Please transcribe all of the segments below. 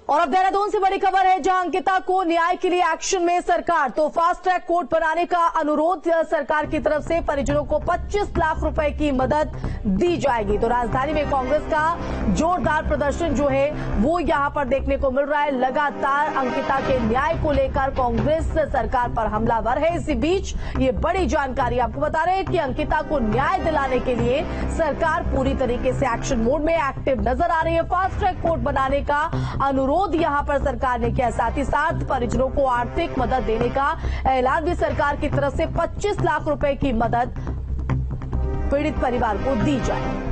और अब देहरादून से बड़ी खबर है, जहां अंकिता को न्याय के लिए एक्शन में सरकार। तो फास्ट ट्रैक कोर्ट बनाने का अनुरोध सरकार की तरफ से, परिजनों को 25 लाख रुपए की मदद दी जाएगी। तो राजधानी में कांग्रेस का जोरदार प्रदर्शन जो है वो यहां पर देखने को मिल रहा है। लगातार अंकिता के न्याय को लेकर कांग्रेस सरकार पर हमलावर है। इसी बीच ये बड़ी जानकारी आपको बता रहे हैं कि अंकिता को न्याय दिलाने के लिए सरकार पूरी तरीके से एक्शन मोड में एक्टिव नजर आ रही है। फास्ट ट्रैक कोर्ट बनाने का अनुरोध यहां पर सरकार ने किया, साथ ही साथ परिजनों को आर्थिक मदद देने का ऐलान भी सरकार की तरफ से। 25 लाख रुपए की मदद पीड़ित परिवार को दी जाए।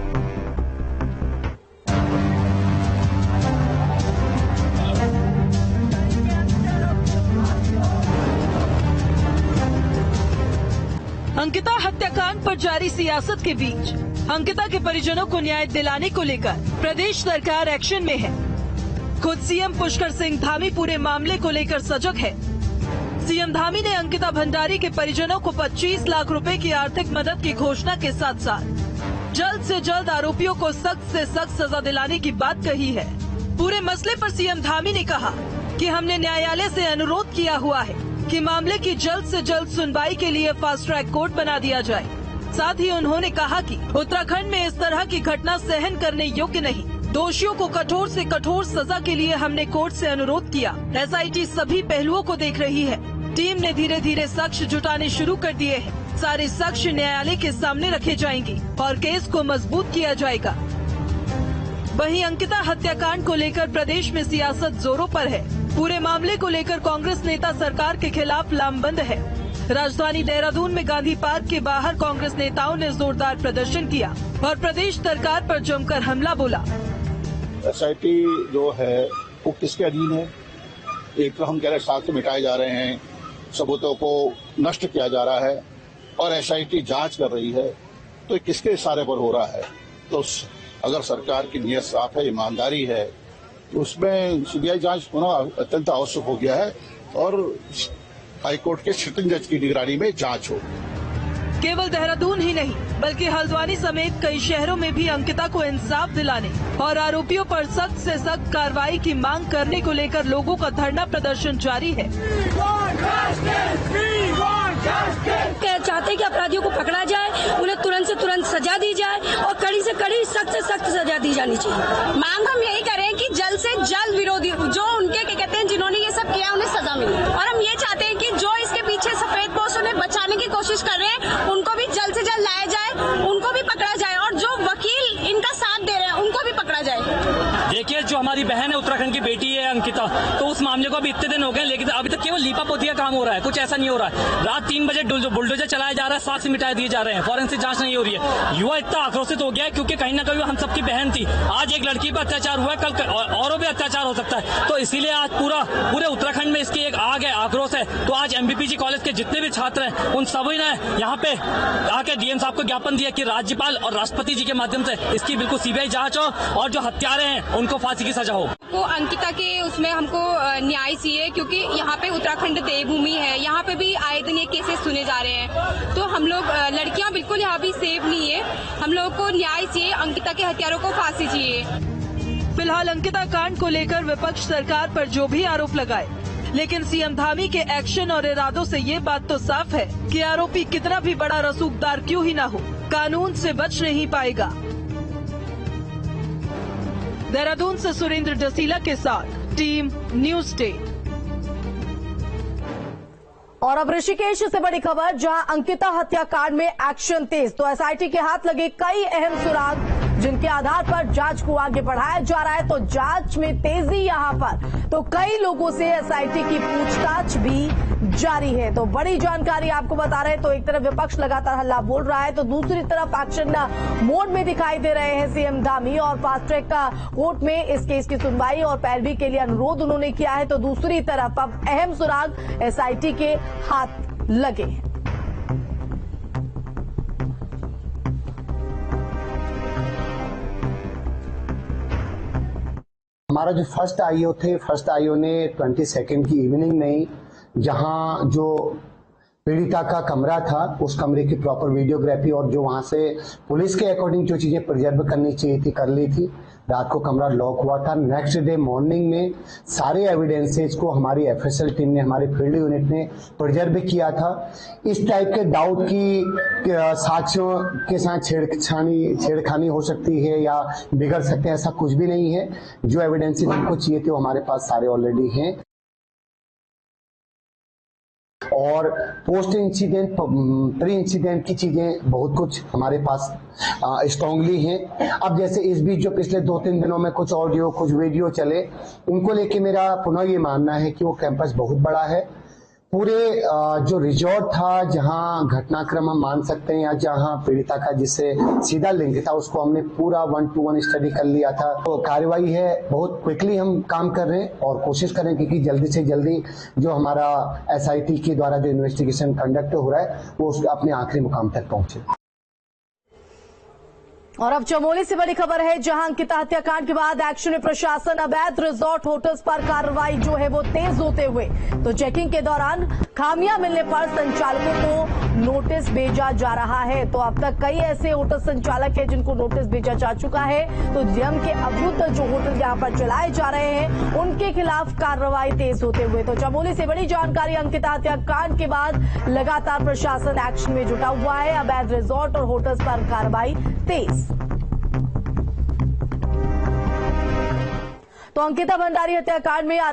अंकिता हत्याकांड पर जारी सियासत के बीच अंकिता के परिजनों को न्याय दिलाने को लेकर प्रदेश सरकार एक्शन में है। खुद सीएम पुष्कर सिंह धामी पूरे मामले को लेकर सजग है। सीएम धामी ने अंकिता भंडारी के परिजनों को 25 लाख रुपए की आर्थिक मदद की घोषणा के साथ साथ जल्द से जल्द आरोपियों को सख्त से सख्त सजा दिलाने की बात कही है। पूरे मसले पर सीएम धामी ने कहा कि हमने न्यायालय से अनुरोध किया हुआ है कि मामले की जल्द से जल्द सुनवाई के लिए फास्ट ट्रैक कोर्ट बना दिया जाए। साथ ही उन्होंने कहा कि उत्तराखंड में इस तरह की घटना सहन करने योग्य नहीं। दोषियों को कठोर से कठोर सजा के लिए हमने कोर्ट से अनुरोध किया। एसआईटी सभी पहलुओं को देख रही है। टीम ने धीरे धीरे साक्ष्य जुटाने शुरू कर दिए हैं। सारे साक्ष्य न्यायालय के सामने रखे जाएंगे और केस को मजबूत किया जाएगा। वहीं अंकिता हत्याकांड को लेकर प्रदेश में सियासत जोरों पर है। पूरे मामले को लेकर कांग्रेस नेता सरकार के खिलाफ लामबंद है। राजधानी देहरादून में गांधी पार्क के बाहर कांग्रेस नेताओं ने जोरदार प्रदर्शन किया और प्रदेश सरकार पर जमकर हमला बोला। एसआईटी जो है वो किसके अधीन है? एक तो हम कह रहे साक्ष्य मिटाए जा रहे हैं, सबूतों को नष्ट किया जा रहा है और एसआईटी जांच कर रही है, तो किसके इशारे पर हो रहा है? तो अगर सरकार की नीयत साफ है, ईमानदारी है, तो उसमें सीबीआई जांच होना अत्यंत आवश्यक हो गया है और हाईकोर्ट के सिटिंग जज की निगरानी में जांच हो। केवल देहरादून ही नहीं बल्कि हल्द्वानी समेत कई शहरों में भी अंकिता को इंसाफ दिलाने और आरोपियों पर सख्त से सख्त कार्रवाई की मांग करने को लेकर लोगों का धरना प्रदर्शन जारी है। चाहते हैं कि अपराधियों को पकड़ा जाए, उन्हें तुरंत से तुरंत सजा दी जाए और कड़ी से कड़ी सख्त से सख्त सजा दी जानी चाहिए। मांग हम यही करें कि जल्द से जल्द विरोधी जो उनके कहते हैं जिन्होंने ये सब किया उन्हें सजा मिले, और हम ये चाहते हैं कि जो इसके पीछे सफेद पोस्ट उन्हें बचाने की कोशिश कर रहे हैं उनको भी जल्द से जल्द लाया जाए, उनको भी पकड़ा जाए और जो वकील इनका साथ दे रहे हैं उनको भी पकड़ा जाए। देखिए, जो हमारी बहन है, उत्तराखंड की बेटी है अंकिता, तो उस मामले को अभी इतने दिन हो गए लेकिन अभी तक केवल लीपा पोती का काम हो रहा है, कुछ ऐसा नहीं हो रहा है। रात 3 बजे बुलडोजर चलाया जा रहा है, साक्ष्य मिटाए दिए जा रहे हैं, फॉरेंसिक जांच नहीं हो रही है। युवा इतना आक्रोशित हो गया है क्योंकि कहीं ना कहीं हम सबकी बहन थी। आज एक लड़की पर अत्याचार हुआ है, कल औरों पे अत्याचार हो सकता है, तो इसीलिए आज पूरे उत्तराखंड में इसकी एक आग है, आक्रोश है। तो आज एमबीपीजी कॉलेज के जितने भी छात्र हैं उन सभी ने यहाँ पे आके डीएम साहब को ज्ञापन दिया कि राज्यपाल और राष्ट्रपति जी के माध्यम से इसकी बिल्कुल सीबीआई जांच हो और जो हत्यारे हैं उनको फांसी की सजा हो। को अंकिता के उसमें हमको न्याय चाहिए क्योंकि यहाँ पे उत्तराखंड देवभूमि है, यहाँ पे भी आए दिन ये केसेस सुने जा रहे हैं। तो हम लोग लड़कियां बिल्कुल यहाँ भी सेफ नहीं है, हम लोग को न्याय चाहिए, अंकिता के हत्यारों को फांसी चाहिए। फिलहाल अंकिता कांड को लेकर विपक्ष सरकार पर जो भी आरोप लगाए, लेकिन सीएम धामी के एक्शन और इरादों से ये बात तो साफ है कि आरोपी कितना भी बड़ा रसूखदार क्यों ही ना हो, कानून से बच नहीं पाएगा। देहरादून से सुरेंद्र जसीला के साथ टीम न्यूज डे। और अब ऋषिकेश से बड़ी खबर, जहां अंकिता हत्याकांड में एक्शन तेज। तो एसआईटी के हाथ लगे कई अहम सुराग जिनके आधार पर जांच को आगे बढ़ाया जा रहा है। तो जांच में तेजी यहां पर, तो कई लोगों से एसआईटी की पूछताछ भी जारी है। तो बड़ी जानकारी आपको बता रहे हैं। तो एक तरफ विपक्ष लगातार हल्ला बोल रहा है, तो दूसरी तरफ एक्शन मोड में दिखाई दे रहे हैं सीएम धामी, और फास्ट ट्रैक का कोर्ट में इस केस की सुनवाई और पैरवी के लिए अनुरोध उन्होंने किया है। तो दूसरी तरफ अब अहम सुराग एसआईटी के हाथ लगे हैं। हमारा जो फर्स्ट आईओ थे, फर्स्ट आईओ ने 22 की इवनिंग में जहां जो पीड़िता का कमरा था, उस कमरे की प्रॉपर वीडियोग्राफी और जो वहां से पुलिस के अकॉर्डिंग जो चीजें प्रिजर्व करनी चाहिए थी कर ली थी। रात को कमरा लॉक हुआ था। नेक्स्ट डे मॉर्निंग में सारे एविडेंसेस को हमारी एफएसएल टीम ने, हमारी फील्ड यूनिट ने प्रिजर्व किया था। इस टाइप के डाउट की साक्ष्यों के साथ छेड़खानी हो सकती है या बिगड़ सकते हैं, ऐसा कुछ भी नहीं है। जो एविडेंसेस हमको चाहिए थे वो हमारे पास सारे ऑलरेडी हैं और पोस्ट इंसिडेंट, प्री इंसिडेंट की चीजें बहुत कुछ हमारे पास स्ट्रांगली हैं। अब जैसे इस बीच जो पिछले 2-3 दिनों में कुछ ऑडियो, कुछ वीडियो चले, उनको लेके मेरा पुनः ये मानना है कि वो कैंपस बहुत बड़ा है। पूरे जो रिजॉर्ट था जहां घटनाक्रम हम मान सकते हैं या जहां पीड़िता का जिससे सीधा लिंक था, उसको हमने पूरा 1-to-1 स्टडी कर लिया था। तो कार्रवाई है, बहुत क्विकली हम काम कर रहे हैं और कोशिश करेंगे कि जल्दी से जल्दी जो हमारा एसआईटी के द्वारा जो इन्वेस्टिगेशन कंडक्ट हो रहा है वो अपने आखिरी मुकाम तक पहुंचे। और अब चमोली से बड़ी खबर है, जहां अंकिता हत्याकांड के बाद एक्शन में प्रशासन अवैध रिजॉर्ट होटल्स पर कार्रवाई जो है वो तेज होते हुए तो चेकिंग के दौरान खामियां मिलने पर संचालकों को नोटिस भेजा जा रहा है। तो अब तक कई ऐसे होटल संचालक हैं जिनको नोटिस भेजा जा चुका है। तो नियम के अभूत जो होटल यहां पर चलाए जा रहे हैं उनके खिलाफ कार्रवाई तेज होते हुए तो चमोली से बड़ी जानकारी, अंकिता हत्याकांड के बाद लगातार प्रशासन एक्शन में जुटा हुआ है। अवैध रिजॉर्ट और होटल्स पर कार्रवाई तेज। तो अंकिता भंडारी हत्याकांड में